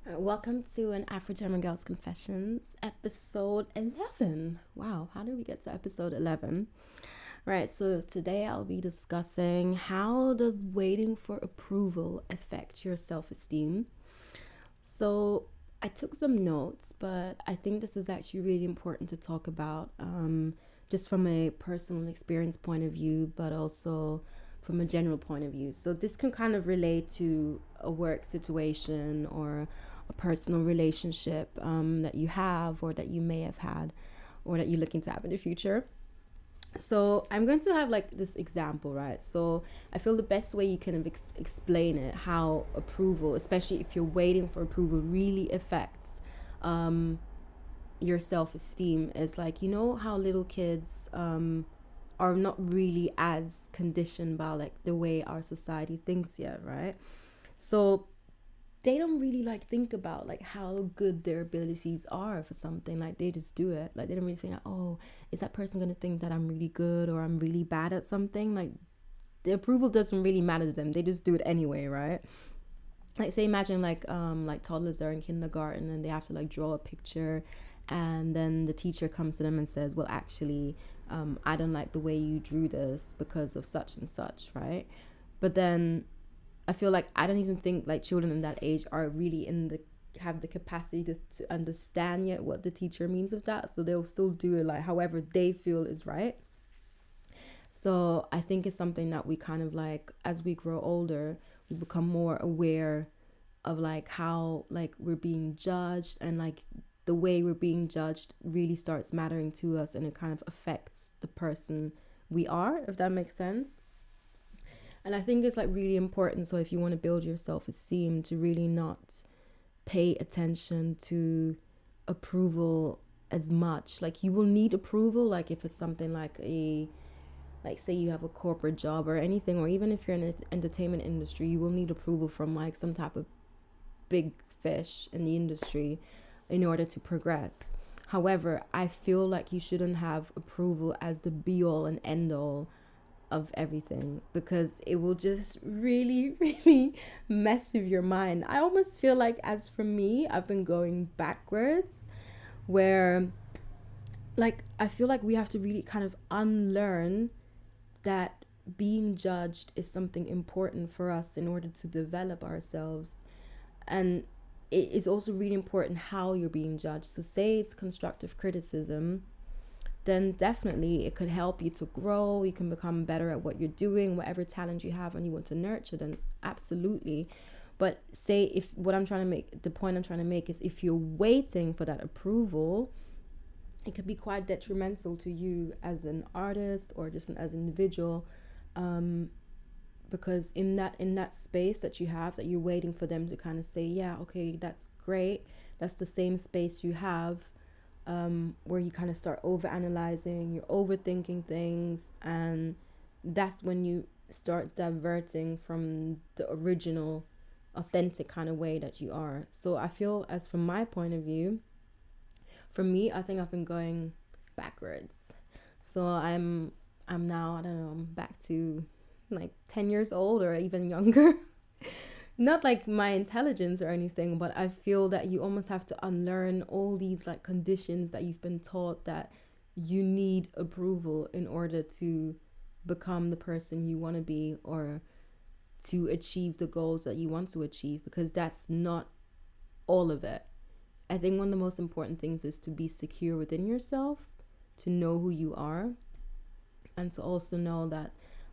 Welcome to an Afro-German Girl's Confessions, episode 11. Wow, how did we get to episode 11? Right, so today I'll be discussing how does waiting for approval affect your self-esteem? So I took some notes, but I think this is actually really important to talk about, just from a personal experience point of view, but also from a general point of view. So this can kind of relate to a work situation or a personal relationship that you have or that you may have had or that you're looking to have in the future. So I'm going to have like this example, right? So I feel the best way you can explain it, how approval, especially if you're waiting for approval, really affects um, your self-esteem, is like, you know how little kids are not really as conditioned by like the way our society thinks yet, right? So they don't really like think about like how good their abilities are for something. Like they just do it. Like they don't really think like, oh, is that person gonna think that I'm really good or I'm really bad at something? Like the approval doesn't really matter to them. They just do it anyway, right? Like say imagine like toddlers, they're in kindergarten and they have to like draw a picture, and then the teacher comes to them and says, well actually, I don't like the way you drew this because of such and such, right? But then I feel like I don't even think like children in that age are really in the have the capacity to understand yet what the teacher means with that. So they'll still do it like however they feel is right. So I think it's something that we kind of like as we grow older, we become more aware of like how like we're being judged, and like the way we're being judged really starts mattering to us, and it kind of affects the person we are, if that makes sense. And I think it's like really important. So if you want to build your self esteem, to really not pay attention to approval as much. Like you will need approval, like if it's something like a like say you have a corporate job or anything, or even if you're in the entertainment industry, you will need approval from like some type of big fish in the industry in order to progress. However, I feel like you shouldn't have approval as the be all and end all of everything, because it will just really really mess with your mind. I almost feel like, as for me, I've been going backwards, where like I feel like we have to really kind of unlearn that being judged is something important for us in order to develop ourselves. And it is also really important how you're being judged. So say it's constructive criticism, then definitely it could help you to grow. You can become better at what you're doing, whatever talent you have and you want to nurture, then absolutely. But say if what I'm trying to make, the point I'm trying to make is, if you're waiting for that approval, it could be quite detrimental to you as an artist or just as an individual, because in that space that you have, that you're waiting for them to kind of say, yeah, okay, that's great, that's the same space you have, where you kind of start over analyzing, you're overthinking things, and that's when you start diverting from the original authentic kind of way that you are. So I feel, as from my point of view, for me, I think I've been going backwards. So I'm now, I don't know, I'm back to like 10 years old or even younger. Not like my intelligence or anything, but I feel that you almost have to unlearn all these like conditions that you've been taught, that you need approval in order to become the person you want to be, or to achieve the goals that you want to achieve, because that's not all of it. I think one of the most important things is to be secure within yourself, to know who you are, and to also know that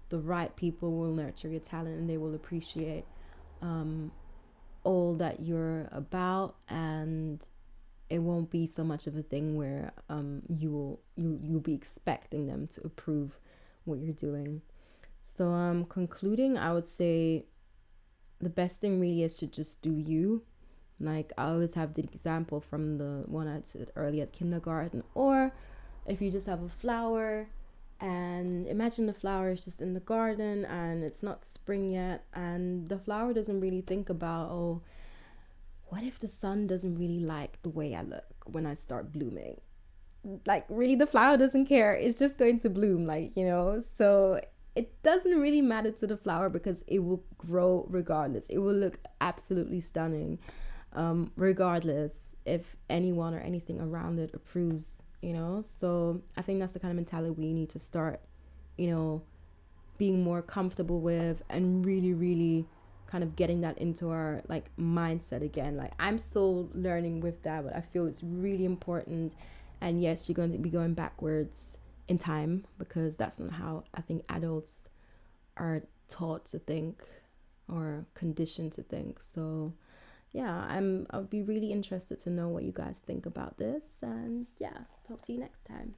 the right people will nurture your talent and they will appreciate um, all that you're about, and it won't be so much of a thing where you'll be expecting them to approve what you're doing. So concluding, I would say the best thing really is to just do you. Like I always have the example from the one I said earlier at kindergarten, or if you just have a flower, and imagine the flower is just in the garden and it's not spring yet, and the flower doesn't really think about, oh, what if the sun doesn't really like the way I look when I start blooming? Like really, the flower doesn't care, it's just going to bloom, like, so it doesn't really matter to the flower because it will grow regardless, it will look absolutely stunning. regardless if anyone or anything around it approves, you know. So I think that's the kind of mentality we need to start, you know, being more comfortable with, and really, really kind of getting that into our like mindset again. Like I'm still learning with that, but I feel it's really important. And yes, you're going to be going backwards in time, because that's not how I think adults are taught to think or conditioned to think. So yeah, I'll be really interested to know what you guys think about this, and yeah, talk to you next time.